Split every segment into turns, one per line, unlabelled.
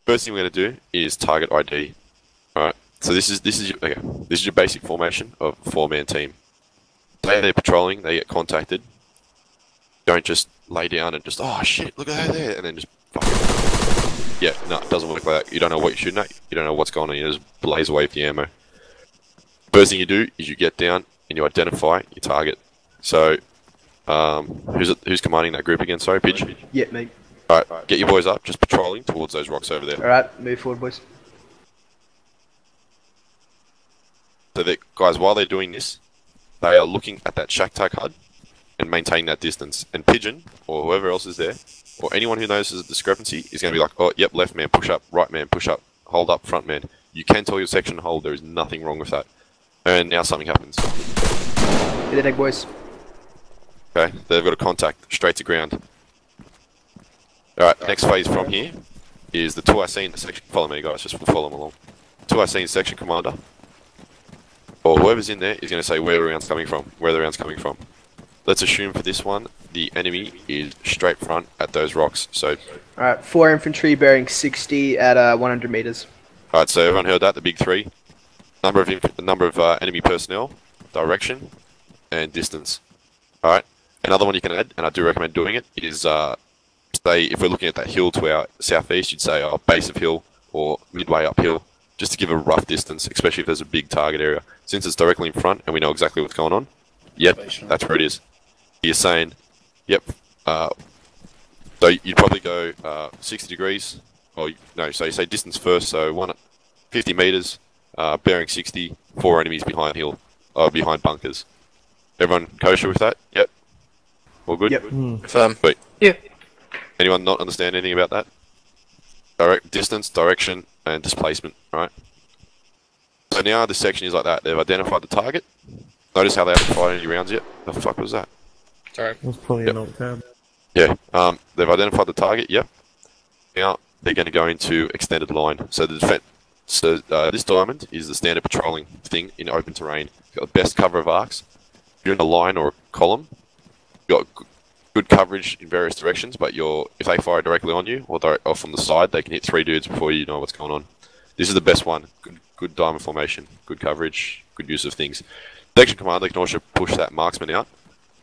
First thing we're going to do is target ID. Alright, so this is your basic formation of a 4-man team. Say they're patrolling, they get contacted. Don't just lay down and just, oh shit, look at her there, and then just fucking... Yeah, no, it doesn't work like that. You don't know what you're shooting at, you don't know what's going on, you just blaze away with the ammo. First thing you do is you get down and you identify your target. So, who's commanding that group again? Sorry, Pidge?
Yeah, me.
Alright, get your boys up, just patrolling towards those rocks over there.
Alright, move forward, boys.
So that, guys, while they're doing this, they are looking at that shack tag HUD and maintaining that distance. And Pigeon, or whoever else is there, or anyone who notices a discrepancy, is going to be like, oh, yep, left man, push up, right man, push up, hold up, front man. You can tell your section to hold, there is nothing wrong with that. And now something happens.
Hit the deck, boys.
Okay, they've got a contact, straight to ground. Alright, next phase from here is the 2IC in the section. Follow me, guys, just follow them along. 2IC in section commander, or whoever's in there, is going to say where the round's coming from, where the round's coming from. Let's assume for this one, the enemy is straight front at those rocks. So,
Alright, 4 infantry bearing 60 at 100 meters.
alright, so everyone heard that, the big three. Number of enemy personnel, direction, and distance. Alright, another one you can add, and I do recommend doing it, is say if we're looking at that hill to our southeast, you'd say base of hill or midway uphill, just to give a rough distance, especially if there's a big target area. Since it's directly in front and we know exactly what's going on, yep, that's where it is. You're saying, yep, so you'd probably go 60 degrees, or no, so you say distance first, so 50 meters, bearing 60, 4 enemies behind hill, behind bunkers. Everyone kosher with that? Yep. All good?
Yep.
Confirm. Wait.
Yeah.
Anyone not understand anything about that? Distance, direction, and displacement, right? So now this section is like that. They've identified the target. Notice how they haven't fired any rounds yet. The fuck was that?
Sorry.
That's probably a knockdown.
Yeah. They've identified the target. Yep. Now they're going to go into extended line. So the defense. So this diamond is the standard patrolling thing in open terrain. You've got the best cover of arcs. If you're in a line or a column, you've got good coverage in various directions, but if they fire directly on you or from the side, they can hit 3 dudes before you know what's going on. This is the best one. Good diamond formation, good coverage, good use of things. Section commander can also push that marksman out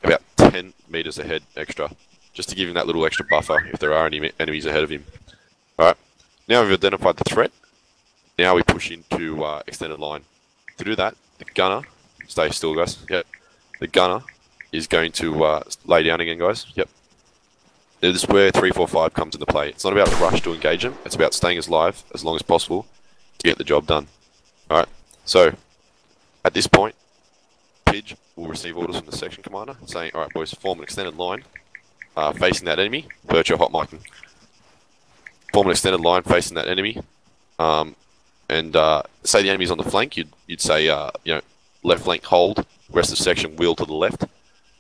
about 10 meters ahead extra, just to give him that little extra buffer if there are any enemies ahead of him. Alright, now we've identified the threat. Now we push into extended line. To do that, the gunner, stay still guys, yep. The gunner is going to lay down again, guys. Yep. This is where 3-4-5 comes into play. It's not about a rush to engage them. It's about staying alive as long as possible to get the job done. Alright, so at this point, Pidge will receive orders from the section commander saying, alright boys, form an extended line facing that enemy. Perch your hot micing. Form an extended line facing that enemy. And say the enemy's on the flank, you'd say, left flank hold, rest of the section wheel to the left.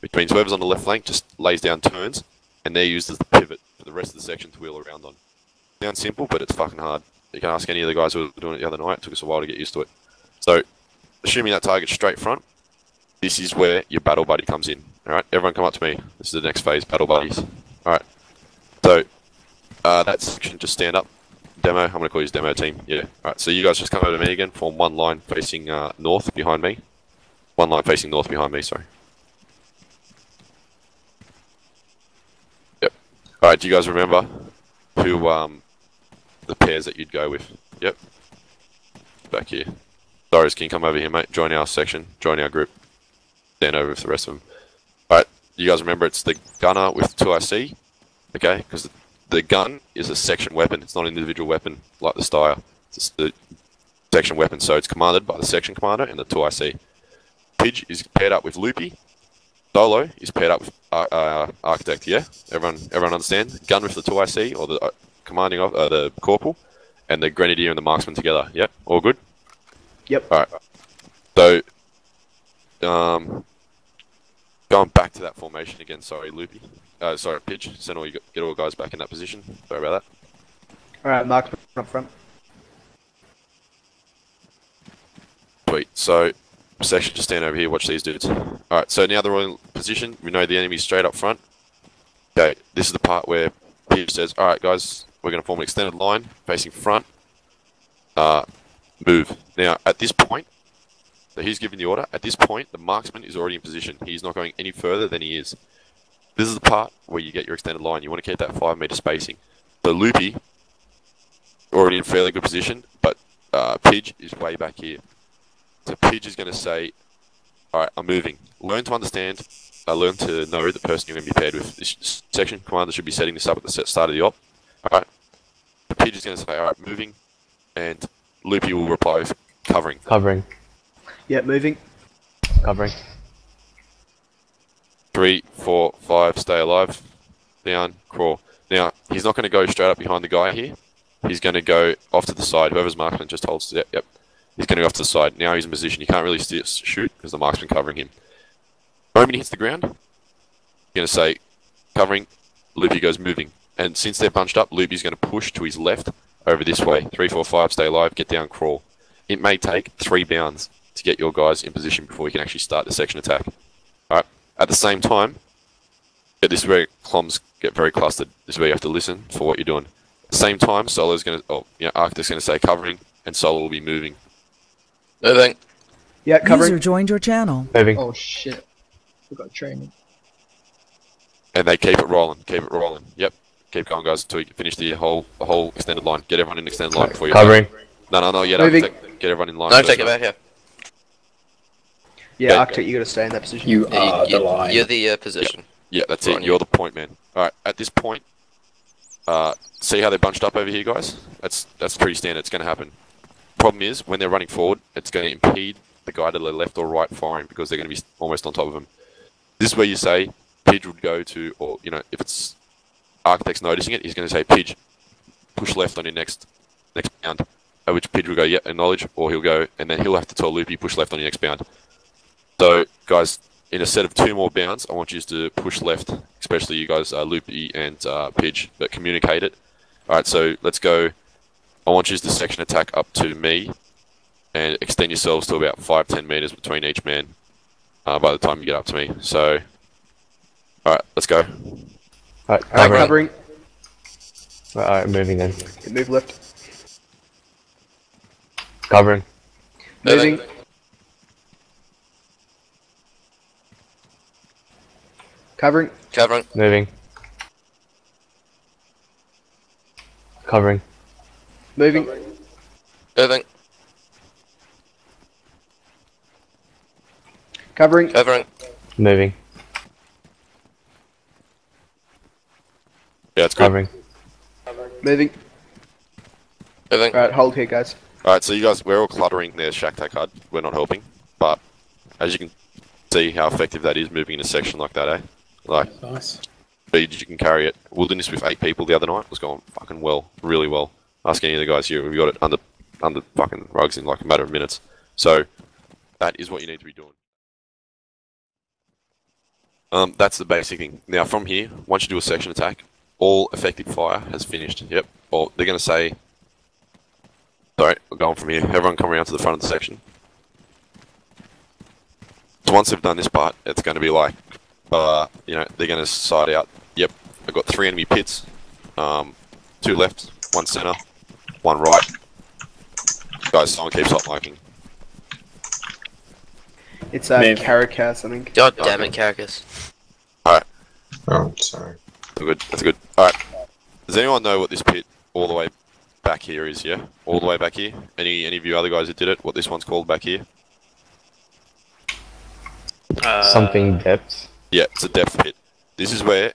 Which means whoever's on the left flank just lays down turns, and they're used as the pivot for the rest of the section to wheel around on. Sounds simple, but it's fucking hard. You can ask any of the guys who were doing it the other night. It took us a while to get used to it. So, assuming that target's straight front, this is where your battle buddy comes in. Alright, everyone come up to me. This is the next phase, battle buddies. Alright, so that section, just stand up. Demo, I'm going to call you demo team. Yeah, alright, so you guys just come over to me again, form one line facing north behind me. One line facing north behind me, sorry. Yep. Alright, do you guys remember who, the pairs that you'd go with? Yep. Back here. Doris, can you come over here, mate? Join our section, join our group. Stand over with the rest of them. Alright, you guys remember it's the gunner with 2IC? Okay, because the gun is a section weapon, it's not an individual weapon like the Steyr. It's the section weapon, so it's commanded by the section commander and the 2IC. Pidge is paired up with Loopy. Solo is paired up with Architect, yeah? Everyone understand? Gun with the 2IC, or the commanding of the corporal, and the grenadier and the marksman together, yeah? All good?
Yep.
Alright. So, going back to that formation again, sorry, Loopy. Sorry, Pidge. Get all guys back in that position. Sorry about that.
Alright, marksman up front.
Sweet. So, section, just stand over here, watch these dudes. Alright, so now they're all in position. We know the enemy's straight up front. Okay, this is the part where Pidge says, alright guys, we're going to form an extended line facing front. Move. Now, at this point, so he's giving the order. At this point, the marksman is already in position. He's not going any further than he is. This is the part where you get your extended line. You want to keep that 5 meter spacing. So Loopy, already in fairly good position, but Pidge is way back here. So Pidge is going to say, alright, I'm moving. Learn to understand, learn to know the person you're going to be paired with. This section commander should be setting this up at the start of the op. Alright, Pidge is going to say, alright, moving, and Loopy will reply with covering.
Covering.
Yeah, moving.
Covering.
3, 4, 5, stay alive. Down, crawl. Now, he's not going to go straight up behind the guy here. He's going to go off to the side. Whoever's marksman just holds. Yep. He's going to go off to the side. Now he's in position. You can't really shoot because the marksman covering him. The moment he hits the ground, you're going to say, covering. Loopy goes moving. And since they're bunched up, Loopy's going to push to his left over this way. 3, 4, 5, stay alive, get down, crawl. It may take 3 bounds to get your guys in position before you can actually start the section attack. Alright. At the same time, this is where cloms get very clustered. This is where you have to listen for what you're doing. At the same time, Solo's going to, Architect's going to say covering, and Solo will be moving.
Moving.
Yeah, covering.
User joined your channel.
Moving.
Oh shit. We got training.
And they keep it rolling. Keep it rolling. Yep. Keep going, guys, until you can finish the whole extended line. Get everyone in extended line before you.
Covering.
No. Yeah,
Moving.
Get everyone in line.
No, take it back here.
Yeah,
Yeah.
Architect, you got to stay in that position.
You are the line.
You're the position.
Yeah, that's
Right
it.
on
You're
you.
the point man. All right. At this point, see how they're bunched up over here, guys. That's pretty standard. It's going to happen. Problem is, when they're running forward, it's going to impede the guy to the left or right firing because they're going to be almost on top of him. This is where you say Pidge would go to, or if it's Architect's noticing it, he's going to say Pidge, push left on your next bound. At which Pidge will go, yeah, acknowledge, or he'll go, and then he'll have to tell Loopy, push left on your next bound. So, guys, in a set of 2 more bounds, I want you to push left, especially you guys, Loopy and Pidge, but communicate it. Alright, so let's go. I want you to section attack up to me, and extend yourselves to about 5-10 meters between each man by the time you get up to me. So, alright, let's go.
Alright,
Covering.
covering. Alright, moving then.
Okay, move left.
Covering.
Moving. Covering.
Covering.
Moving. Covering.
Moving.
Moving.
Covering.
Covering.
Moving.
Yeah, it's good.
Covering.
Moving.
Moving.
Alright, hold here, guys.
Alright, so you guys, we're all cluttering their shack tack hard. We're not helping. But, as you can see how effective that is moving in a section like that, eh? Like,
Nice.
speed you can carry it. Wilderness with 8 people the other night was going fucking well. Really well. Ask any of the guys here, we got it under fucking rugs in like a matter of minutes. So, that is what you need to be doing. That's the basic thing. Now, from here, once you do a section attack, all effective fire has finished. Yep. Or they're going to say... Sorry, we're going from here. Everyone come around to the front of the section. So once they've done this part, it's going to be like, they're going to side out. Yep, I've got 3 enemy pits. 2 left, 1 center, 1 right. Guys, someone keeps hot miking.
It's
Maybe.
Caracas, I think.
God damn it, Caracas.
Oh, sorry.
That's good. Alright. Does anyone know what this pit all the way back here is, yeah? All the way back here? Any of you other guys that did it, what this one's called back here?
Something depth.
Yeah, it's a depth pit. This is where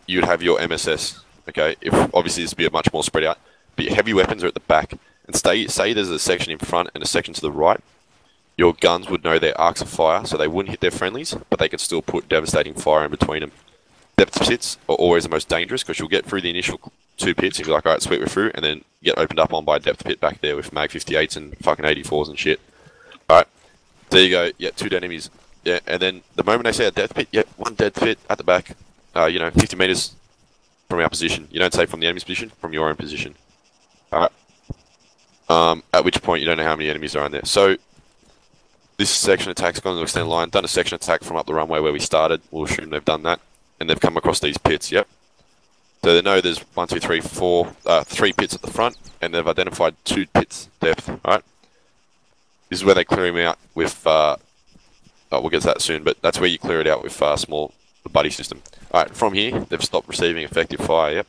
you'd have your MSS, okay? If obviously this would be a much more spread out, but your heavy weapons are at the back. And say there's a section in front and a section to the right, your guns would know their arcs of fire, so they wouldn't hit their friendlies, but they could still put devastating fire in between them. Depth pits are always the most dangerous because you'll get through the initial 2 pits and you'll be like, alright, sweet, we're through, and then get opened up on by a depth pit back there with mag 58s and fucking 84s and shit. Alright, there you go, yeah, 2 dead enemies. Yeah, and then the moment they say a depth pit, yeah, 1 dead pit at the back, 50 meters from our position. You don't say from the enemy's position, from your own position. Alright. At which point you don't know how many enemies are in there. So, this section attack's gone to extend line, done a section attack from up the runway where we started. We'll assume they've done that. And they've come across these pits, yep. So they know there's 1, 2, 3, 4, 3 pits at the front, and they've identified 2 pits depth. Alright? This is where they clear him out with, we'll get to that soon, but that's where you clear it out with small buddy system. Alright, from here, they've stopped receiving effective fire, yep.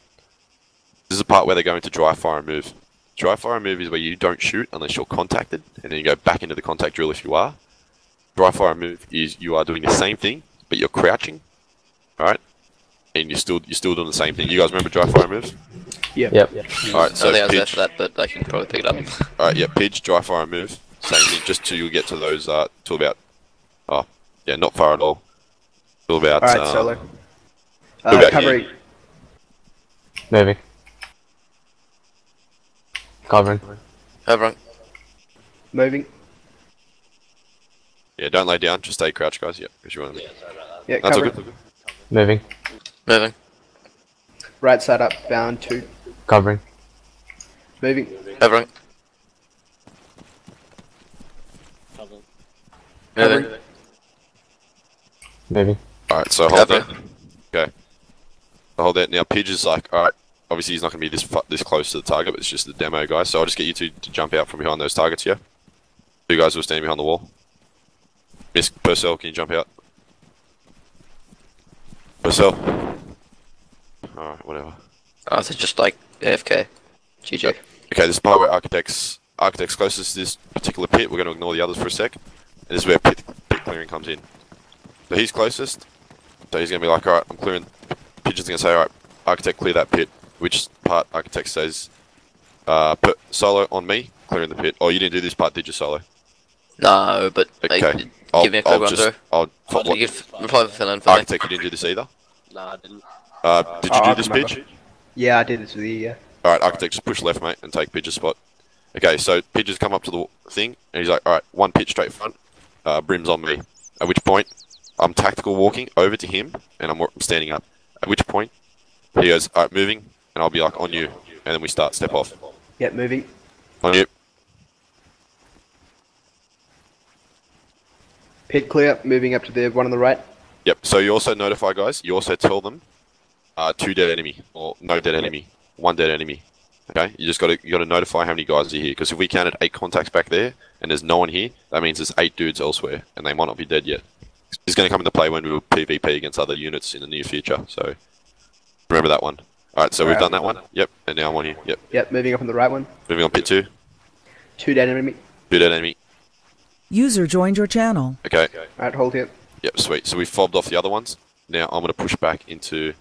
This is the part where they go into dry fire and move. Dry fire and move is where you don't shoot unless you're contacted, and then you go back into the contact drill if you are. Dry fire and move is you are doing the same thing, but you're crouching, alright? And you're still doing the same thing. You guys remember dry fire and moves?
Yep.
Alright, so
I think I was there
pitch.
for that, but I can probably pick it up.
Alright, yeah, pitch, dry fire and move. Same thing, just till you get to those, till about, yeah, not far at all. Till about,
Alright, solo.
about here.
Covering.
Moving. Covering.
Covering.
Moving.
Yeah, don't lay down, just stay crouched, guys. Yep, because you want to.
Yeah,
That's all
covering.
good.
Moving.
Moving.
Right side up, bound 2.
Covering.
Moving.
Covering. Moving.
Covering.
Moving.
Alright, so hold that.
Covering.
Okay. So hold that. Now, Pidge is like, alright, obviously he's not going to be this close to the target, but it's just the demo, guys. So I'll just get you two to jump out from behind those targets here. 2 guys will stand behind the wall. Miss Purcell, can you jump out? Purcell. Alright, whatever.
Oh, so just like AFK. GG.
Yep. Okay, this is the part where Architect's closest to this particular pit. We're going to ignore the others for a sec. And this is where pit clearing comes in. So he's closest. So he's going to be like, alright, I'm clearing. Pigeon's going to say, alright, Architect, clear that pit. Which part Architect says, put solo on me, clearing the pit. Oh, you didn't do this part, did you, solo?
No, but
Okay.
give me a quick run through. You can reply for Finland for me.
Architect, you didn't do this either?
Nah, I didn't.
Did you
I
do this,
remember.
Pidge?
Yeah, I did this with you, yeah.
Alright, Architect, just push left, mate, and take Pidge's spot. Okay, so Pidge has come up to the thing, and he's like, alright, 1 pitch straight front, Brim's on me. At which point, I'm tactical walking over to him, and I'm standing up. At which point, he goes, alright, moving, and I'll be like, on you, and then we step off.
Yep, moving.
On you.
Pit clear, moving up to the one on the right.
Yep, so you also notify guys, you also tell them, 2 dead enemy, or no dead enemy, 1 dead enemy. Okay, you gotta notify how many guys are here, because if we counted 8 contacts back there, and there's no one here, that means there's 8 dudes elsewhere, and they might not be dead yet. It's gonna come into play when we do PvP against other units in the near future, so remember that one. Alright, so we've done that one, yep, and now I'm on here, yep.
Yep, moving up on the right one.
Moving on pit 2,
2 dead enemy.
2 dead enemy,
User joined your channel.
okay,
Alright, hold here.
yep, sweet. So we fobbed off the other ones, now I'm gonna push back into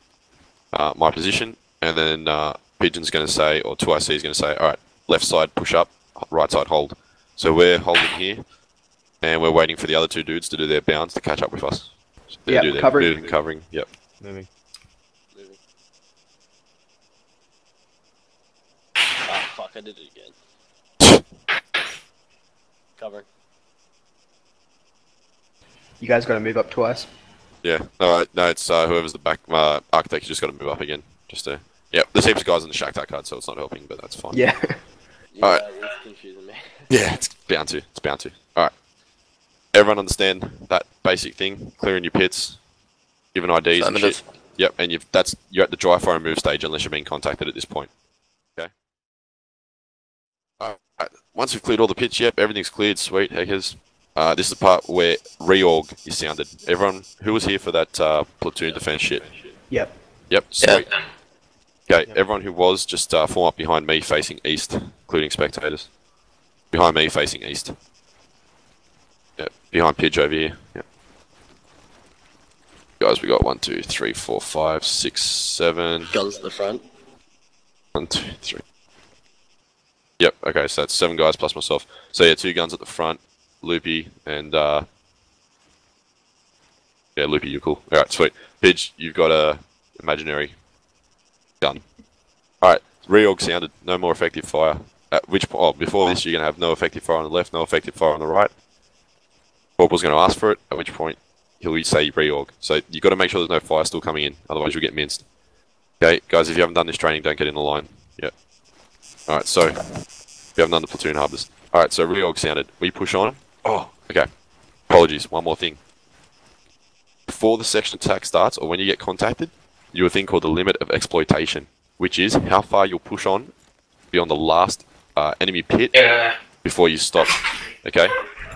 my position, and then Pigeon's going to say, or 2IC is going to say, alright, left side push up, right side hold. So we're holding here, and we're waiting for the other 2 dudes to do their bounds to catch up with us. So they
Yep,
do their
covering.
moving, covering, yep.
Moving.
Ah, fuck, I did it again. Covering.
You guys gotta move up twice.
Yeah, alright, no, it's whoever's the back, Architect, you just got to move up again. Just to, yep, there's heaps of guys on the Shakhtar card, so it's not helping, but that's fine.
Yeah.
Yeah,
Alright.
it's confusing me.
Yeah, it's bound to. Alright. Everyone understand that basic thing, clearing your pits, giving IDs and shit. Yep, and you're at the dry fire and move stage unless you're being contacted at this point. Okay. Alright. Once we've cleared all the pits, yep, everything's cleared, sweet, heckers. This is the part where reorg is sounded. Everyone who was here for that platoon defense shit.
Yep.
Yep, sweet. Okay, everyone who was, just form up behind me facing east, including spectators. Behind me facing east. Yep, behind Pidge over here. Yep. Guys, we got 1, 2, 3, 4, 5, 6, 7.
Guns at the front.
1, 2, 3. Yep, okay, so that's 7 guys plus myself. So yeah, 2 guns at the front, Loopy, and yeah, Loopy, you're cool. Alright, sweet. Pidge, you've got a imaginary gun. Alright, reorg sounded, no more effective fire. At which point, oh, before this, you're going to have no effective fire on the left, no effective fire on the right. Corporal's going to ask for it, at which point he'll say reorg. So you've got to make sure there's no fire still coming in, otherwise you'll get minced. Okay, guys, if you haven't done this training, don't get in the line. Yep. Alright, so, if you haven't done the platoon harbors. Alright, so reorg sounded. We push on. Oh, okay. Apologies, one more thing. Before the section attack starts, or when you get contacted, you do a thing called the limit of exploitation, which is how far you'll push on beyond the last enemy pit before you stop. Okay,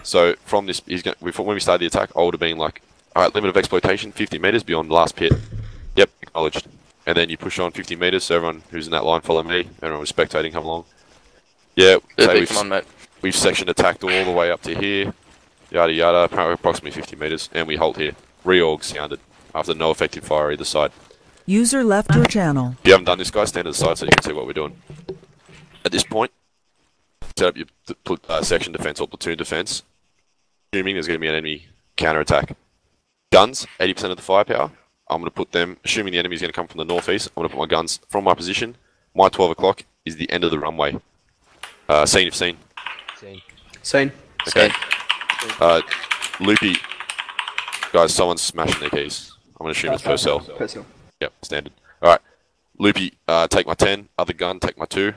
so from this, when we started the attack, I would have been like, all right, limit of exploitation, 50 meters beyond the last pit. Yep, acknowledged. And then you push on 50 meters, so everyone who's in that line follow me. Everyone who's spectating, come along. Yeah,
come on, mate.
We've section attacked all the way up to here. Yada yada, approximately 50 meters, and we halt here. Reorg sounded after no effective fire either side.
User left your channel.
If you haven't done this, guys, stand to the side so you can see what we're doing. At this point, set up your section defense or platoon defense. Assuming there's going to be an enemy counter-attack. Guns, 80% of the firepower. I'm going to put them, assuming the enemy's going to come from the northeast, I'm going to put my guns from my position. My 12 o'clock is the end of the runway. Scene if seen.
Sane.
Okay. Loopy. Guys, someone's smashing their keys. I'm going to assume it's per cell.
Per cell.
Yep, standard. Alright. Loopy, take my 10. Other gun, take my 2.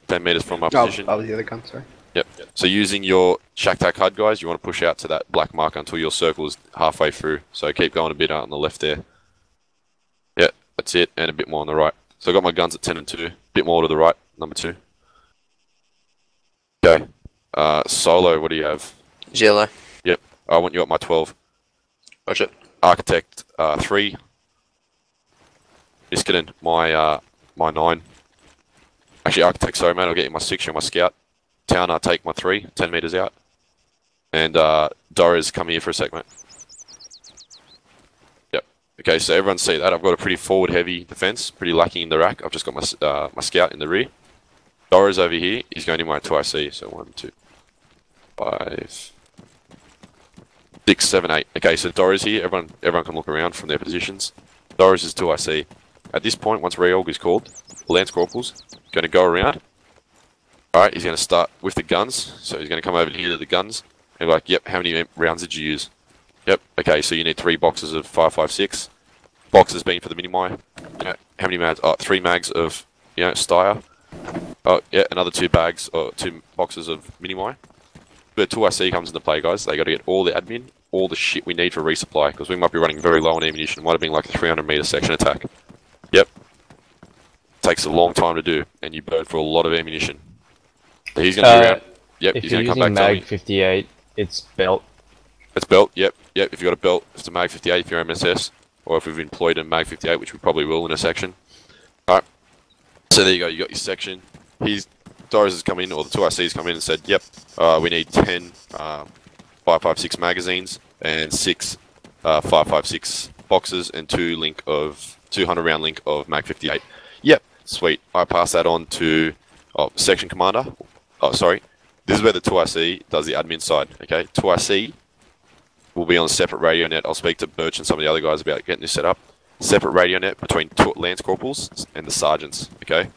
10 meters from my position.
Oh, the other gun, sorry.
Yep. So using your shack tack HUD, guys, you want to push out to that black marker until your circle is halfway through. So keep going a bit out on the left there. Yep, that's it. And a bit more on the right. So I got my guns at 10 and 2. A bit more to the right, number 2. Okay. Solo, what do you have?
GLO.
Yep. I want you at my 12.
Roger.
Architect, 3. Miskinen, my 9. Actually, Architect, sorry, mate, I'll get you my 6, you're my scout. Towner, take my 3, 10 meters out. And Dora's come here for a sec, mate. Yep. Okay, so everyone see that. I've got a pretty forward-heavy defense, pretty lacking in the rack. I've just got my scout in the rear. Dora's over here. He's going in my 2IC, so 1, 2, 5, 6, 7, 8. Okay, so Dora's here. Everyone can look around from their positions. Dora's is 2IC. At this point, once reorg is called, the Lance Corporal's going to go around. Alright, he's going to start with the guns. So he's going to come over here to the guns. And be like, yep, how many rounds did you use? Yep, okay, so you need 3 boxes of 5.56. Boxes being for the mini-my. How many mags? 3 mags of, Steyr. Oh, yeah, another 2 bags, or 2 boxes of mini-my. But 2IC comes into play, guys. They got to get all the admin, all the shit we need for resupply, because we might be running very low on ammunition. It might have been like a 300 meter section attack. Yep. Takes a long time to do, and you burn for a lot of ammunition. So he's going to be around. Yep,
if
he's
you're
going to come
using
back to
mag 58, it's belt.
It's belt, yep. If you've got a belt, it's a mag 58 if you're MSS, or if we've employed a mag 58, which we probably will in a section. Alright. So there you go, you got your section. Doris has come in, or the 2IC's come in and said, yep, we need 10 5.56 magazines and 6 5.56 boxes and 200 round link of mag 58. Yep, sweet. I pass that on to section commander. Oh, sorry. This is where the 2IC does the admin side, okay? 2IC will be on a separate radio net. I'll speak to Birch and some of the other guys about getting this set up. Separate radio net between Lance Corporals and the sergeants, okay?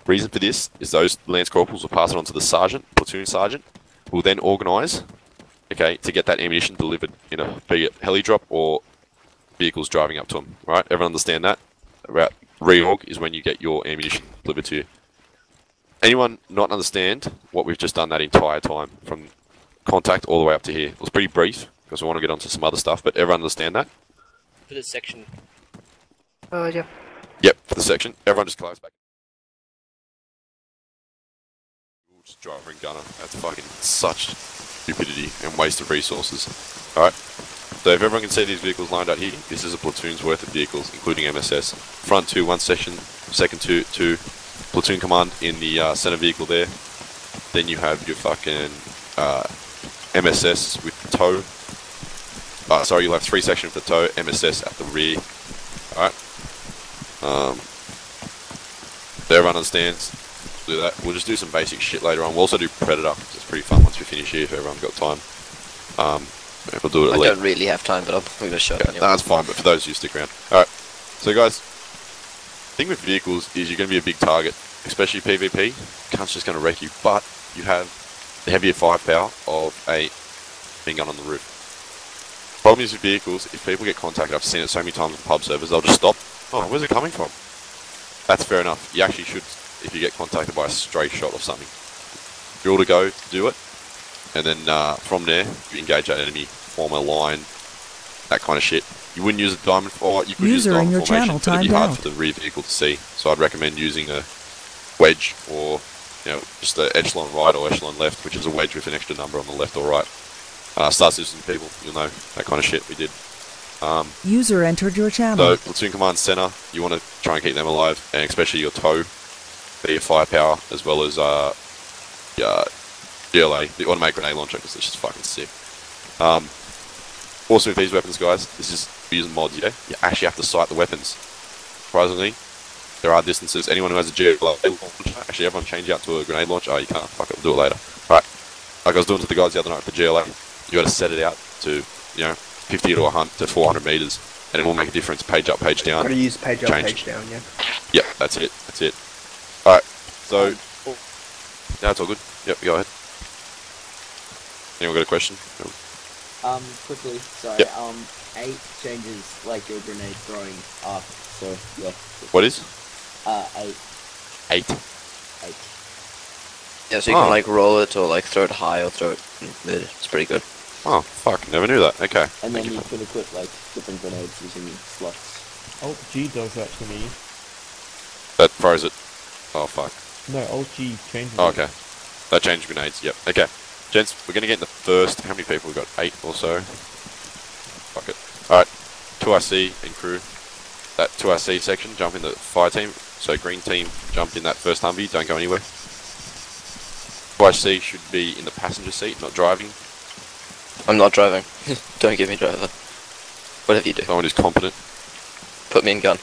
Reason for this is those Lance Corporals will pass it on to the sergeant, platoon sergeant, who will then organise, okay, to get that ammunition delivered in a be it heli drop or vehicles driving up to them, right? Everyone understand that? About reorg is when you get your ammunition delivered to you. Anyone not understand what we've just done that entire time from contact all the way up to here? It was pretty brief because we want to get onto some other stuff, but everyone understand that?
For the section.
Yeah.
Yep, for the section. Everyone just close back. Just driver and gunner. That's fucking such stupidity and waste of resources. Alright. So if everyone can see these vehicles lined out here, this is a platoon's worth of vehicles, including MSS. Front 2, 1 section, second 2, platoon command in the center vehicle there. Then you have your fucking MSS with the tow. Sorry, you'll have 3 sections with the tow, MSS at the rear. Alright. So everyone understands. Do that. We'll just do some basic shit later on. We'll also do Predator. It's pretty fun once we finish here if everyone's got time. We'll do it.
I don't really have time, but I'm going to show it.
No, that's fine. But for those of you who stick around, all right. So guys, the thing with vehicles is you're going to be a big target, especially PvP. Cunt's just going to wreck you, but you have the heavier firepower of a machine gun on the roof. Problem is with vehicles, if people get contacted, I've seen it so many times on pub servers, they'll just stop. Oh, where's it coming from? That's fair enough. You actually should. If you get contacted by a stray shot or something, you're all to go to do it, and then from there you engage that enemy, form a line, that kind of shit. You wouldn't use a diamond, or you could use a
User in
diamond
your
formation,
channel
but it'd be
timed
hard
out.
for the rear vehicle to see. So I'd recommend using a wedge, or just the echelon right or echelon left, which is a wedge with an extra number on the left or right. Star Citizen people, you'll know that kind of shit we did.
User entered your
So
channel.
platoon command center, you want to try and keep them alive, and especially your tow, your firepower, as well as GLA, the automatic grenade launcher, because it's just fucking sick. Also with these weapons, guys, this is using mods, yeah? You actually have to sight the weapons. Surprisingly, there are distances. Anyone who has a GLA launcher, actually everyone change out to a grenade launcher. Oh, you can't, fuck it, we'll do it later. Alright, like I was doing to the guys the other night with the GLA, you got to set it out to, 50 to 100 to 400 meters, and it will make a difference. Page up, page down.
Gotta use page up,
Change.
page down, yeah.
Yep, that's it. Alright, so... No, it's all good. Yep, go ahead. Anyone got a question? No.
Quickly, sorry,
Yep.
8 changes, like, your grenade throwing arc, so, yeah.
What is?
8.
8.
8.
Yeah, so you can like roll it or like throw it high or throw it mid. It's pretty good.
Oh, fuck, never knew that. Okay.
And then you can equip, like, different grenades using slots.
Alt G does that to me.
That froze it. Oh, fuck.
No, Alt G changes
Oh,
it.
okay. That changed grenades, yep. Okay. Gents, we're gonna get in the first... How many people we got? 8 or so? Fuck it. Alright. 2RC and crew. That 2RC section, jump in the fire team. So green team, jump in that first Humvee, don't go anywhere. 2RC should be in the passenger seat, not driving.
I'm not driving. Don't give me driver. Whatever you do.
Someone who's competent.
Put me in gun.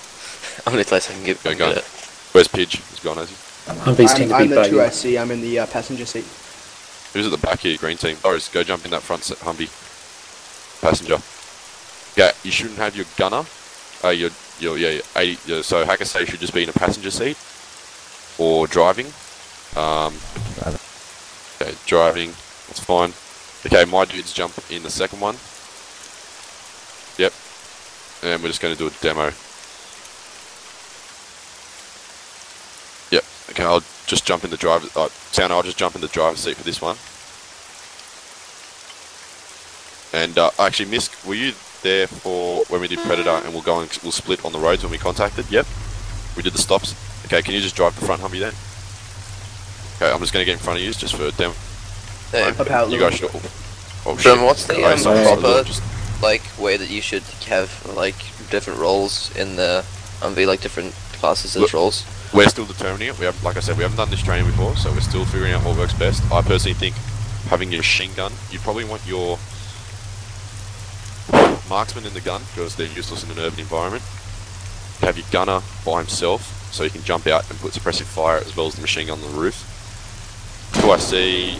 I'm the place I can give
Go
I'm
gun.
good at.
Where's Pidge? He's gone, has he?
Humvees tend to
I'm
be
the
buggy.
2IC, I'm in the passenger seat.
Who's at the back here, green team? Boris, go jump in that front Humvee. Passenger. Yeah, you shouldn't have your gunner. So Hakase should just be in a passenger seat. Or driving. Okay, driving. That's fine. Okay, my dudes jump in the second one. Yep. And we're just going to do a demo. Yep. Okay, I'll just jump in the driver. Sound, I'll just jump in the driver's seat for this one. And actually, Misk, were you there for when we did Predator and we'll split on the roads when we contacted? Yep. We did the stops. Okay, can you just drive the front Humvee then? Okay, I'm just going to get in front of you just for a demo.
Yeah.
You guys should. Oh, shit.
Then what's the proper
just
like way that you should have like different roles in the Humvee, like different classes as
Look.
roles?
We're still determining it. We have, like I said, we haven't done this training before, so we're still figuring out what works best. I personally think having your machine gun, you probably want your marksman in the gun because they're useless in an urban environment. Have your gunner by himself so he can jump out and put suppressive fire as well as the machine gun on the roof. 2IC.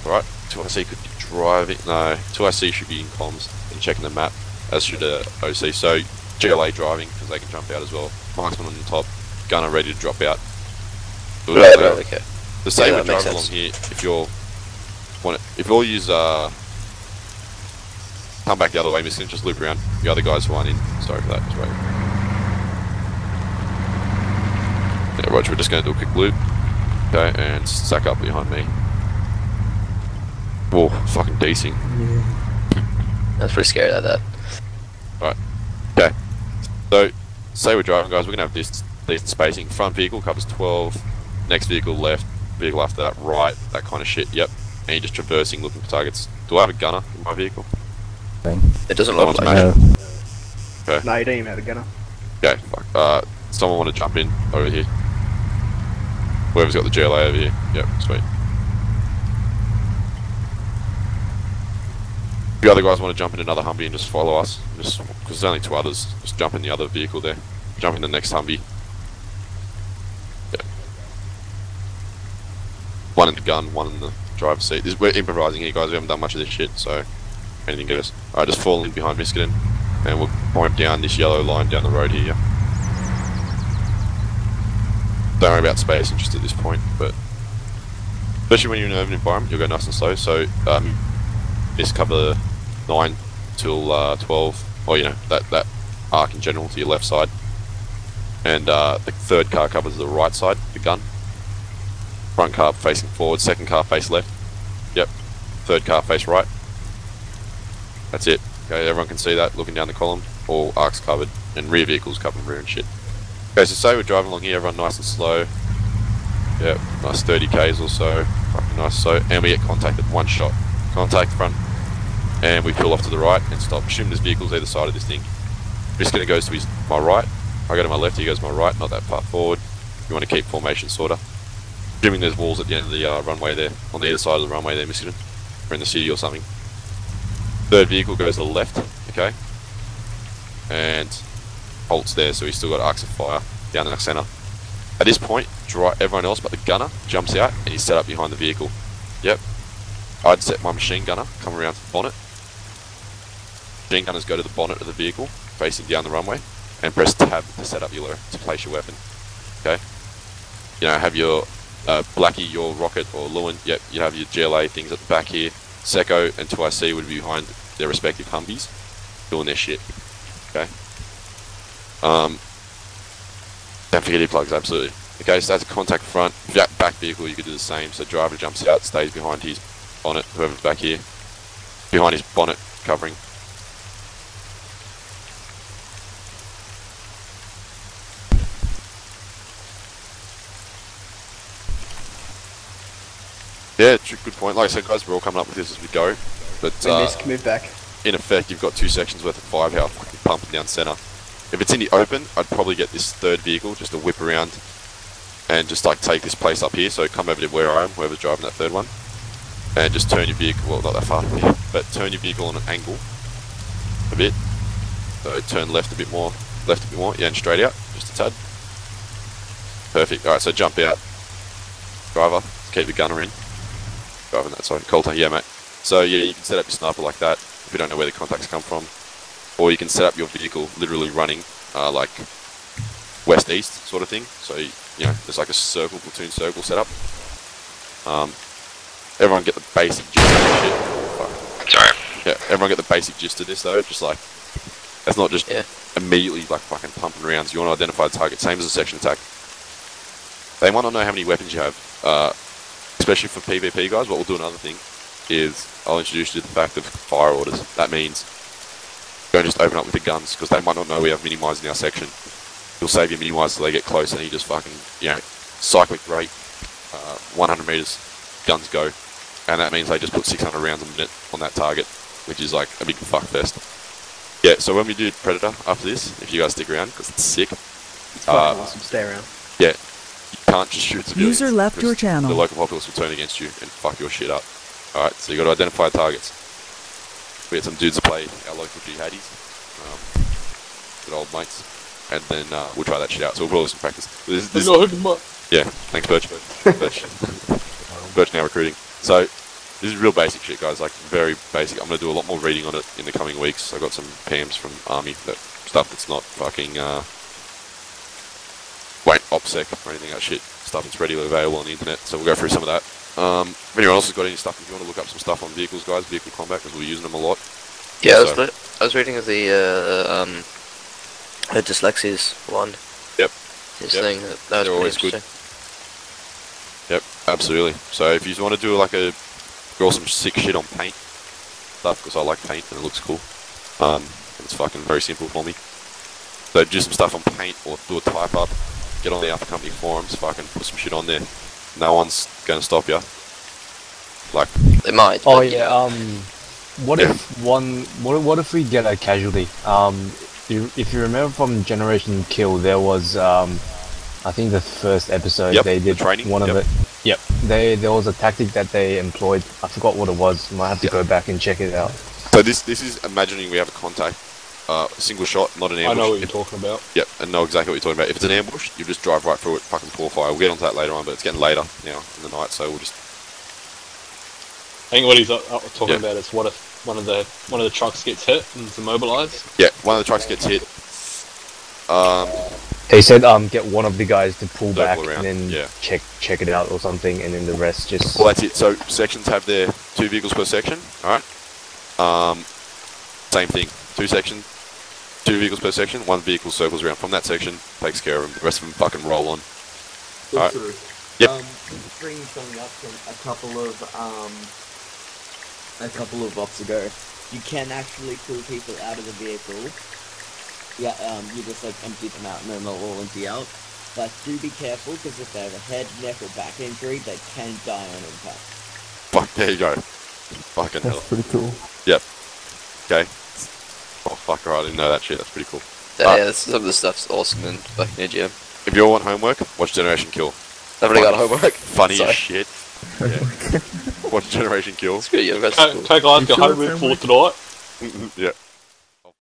Alright, 2IC could be driving. No, 2IC should be in comms and checking the map, as should OC. So GLA driving because they can jump out as well. Marksman on the top, gunner ready to drop out.
Right, okay.
The same
Yeah,
with
that makes
drive along
sense.
here. If you'll use come back the other way, Mister, just loop around. The other guys who aren't in. Sorry for that. Just wait. Yeah, Roger. We're just going to do a quick loop. Okay, and stack up behind me. Whoa, fucking decing.
That's pretty scary like that.
Right. Okay. So, say we're driving, guys. We're gonna have this decent spacing. Front vehicle covers 12. Next vehicle left. Vehicle after that right. That kind of shit. Yep. And you're just traversing, looking for targets. Do I have a gunner in my vehicle?
It doesn't look like
Someone's
it.
Okay.
No, you don't even have a gunner.
Okay. Fuck. Someone want to jump in over here? Whoever's got the GLA over here. Yep. Sweet. The other guys want to jump in another Humvee and just follow us, just because there's only 2 others. Just jump in the other vehicle there. Jump in the next Humvee. Yeah. One in the gun, one in the driver's seat. We're improvising here, guys. We haven't done much of this shit, so anything goes. Alright, just fall in behind Miskiden, and we'll point down this yellow line down the road here. Yeah. Don't worry about space just at this point, but especially when you're in an urban environment, you'll go nice and slow. So just cover 9 till 12, or that arc in general to your left side, and the third car covers the right side, the gun. Front car facing forward, second car face left. Yep. Third car face right. That's it. Okay, everyone can see that looking down the column. All arcs covered and rear vehicles covered in rear and shit. Okay, so say we're driving along here, everyone nice and slow. Yep, nice 30 k's or so. Fucking nice so. And we get contacted, one shot. Contact front. And we pull off to the right and stop. Assuming there's vehicles either side of this thing. This gonna goes to my right. I go to my left, he goes to my right, not that far forward. You want to keep formation sorta. Assuming there's walls at the end of the runway there, on the other side of the runway there, Michigan. Or in the city or something. Third vehicle goes to the left, okay? And halts there, so he's still got arcs of fire down the centre. At this point, everyone else but the gunner jumps out and he's set up behind the vehicle. Yep. I'd set my machine gunner, come around to the bonnet. Machine gunners go to the bonnet of the vehicle, facing down the runway, and press tab to set up to place your weapon. Okay? You know, have your Blackie, your rocket, or Lewin, yep, you have your GLA things at the back here. Seco and 2IC would be behind their respective Humvees, doing their shit. Okay? Don't forget earplugs, absolutely. Okay, so that's a contact front. Back vehicle, you could do the same. So driver jumps out, stays behind his bonnet, whoever's back here, behind his bonnet covering. Yeah, good point. Like I said, guys, we're all coming up with this as we go. But
can move back.
In effect, you've got 2 sections worth of firepower fucking pumping down centre. If it's in the open, I'd probably get this third vehicle just to whip around and just like take this place up here. So come over to where I am, whoever's driving that third one, and just turn your vehicle, well, not that far, but turn your vehicle on an angle a bit. So turn left a bit more, yeah, and straight out, just a tad. Perfect. Alright, so jump out. Driver, keep the gunner in. Driving that side, Coulter, yeah, mate. So yeah, you can set up your sniper like that if you don't know where the contacts come from. Or you can set up your vehicle literally running like west-east sort of thing. So, you know, there's like a circle, platoon circle set up. Everyone get the basic gist of this shit. Fuck.
Sorry.
Yeah, everyone get the basic gist of this though. Just like, it's not just immediately like fucking pumping rounds. You want to identify the target, same as a section attack. They want to know how many weapons you have. Especially for PvP guys, what we'll do another thing is I'll introduce you to the fact of fire orders. That means don't just open up with the guns, because they might not know we have mini-mines in our section. You'll save your mini-mines till they get close and you just fucking, you know, cyclic rate, 100 meters, guns go. And that means they just put 600 rounds a minute on that target, which is like a big fuck fest. Yeah, so when we do Predator after this, if you guys stick around, because it's sick.
It's fucking awesome, stay around.
Yeah, you can't just shoot civilians.
User left your channel.
The local populace will turn against you and fuck your shit up. Alright, so you got to identify targets. We had some dudes play our local jihadis, good old mates, and then we'll try that shit out. So we'll probably some practice. Yeah, thanks Birch. Birch now recruiting. So this is real basic shit, guys. Like very basic. I'm gonna do a lot more reading on it in the coming weeks. I got some PMs from Army, that stuff that's not fucking OPSEC or anything like that shit. Stuff that's readily available on the internet. So we'll go through some of that. If anyone else has got any stuff, if you want to look up some stuff on vehicles, guys, vehicle combat, because we're using them a lot.
Yeah,
so,
I was reading of the dyslexia's one.
Yep.
His thing. That was
always
pretty
good.
interesting.
Yep, absolutely. So if you want to do like draw some sick shit on paint stuff, because I like paint and it looks cool. It's fucking very simple for me. So do some stuff on paint or do a type up. Get on the Alpha Company forums, fucking put some shit on there. No one's going to stop you. Like
they might.
Oh yeah. What if we get a casualty? If you remember from Generation Kill, there was I think the first episode they did
training.
One of it. Yep. There was a tactic that they employed. I forgot what it was. Might have to go back and check it out.
So this is imagining we have a contact. Single shot, not an ambush.
I know what you're talking about.
Yep, and know exactly what you're talking about. If it's an ambush, you just drive right through it, fucking pour fire. We'll get onto that later on, but it's getting later now in the night, so we'll just.
I think what he's talking about is what if one of the trucks gets hit and is immobilized.
Yeah, one of the trucks gets hit.
They said get one of the guys to pull back
around,
and then check it out or something, and then the rest just.
Well, that's it. So sections have their 2 vehicles per section. All right. Same thing. 2 sections. 2 vehicles per section, 1 vehicle circles around from that section, takes care of them, the rest of them fucking roll on. Alright. Yep.
Bringing something up from a couple of ops ago. you can actually pull people out of the vehicle. Yeah, you just like empty them out and then they'll all empty out. But do be careful, because if they have a head, neck, or back injury, they can die on impact.
Fuck, there you go. Fucking hell.
That's pretty cool.
Yep. Okay. Oh fuck, alright, I didn't know that shit, that's pretty cool.
Yeah, some of the stuff's awesome in fucking AGM.
If you all want homework, watch Generation Kill.
I've already got homework.
Funny
Sorry.
as shit. Yeah. Watch Generation Kill.
It's good, yeah, that's cool.
Take a look at homework for tonight.
Yeah.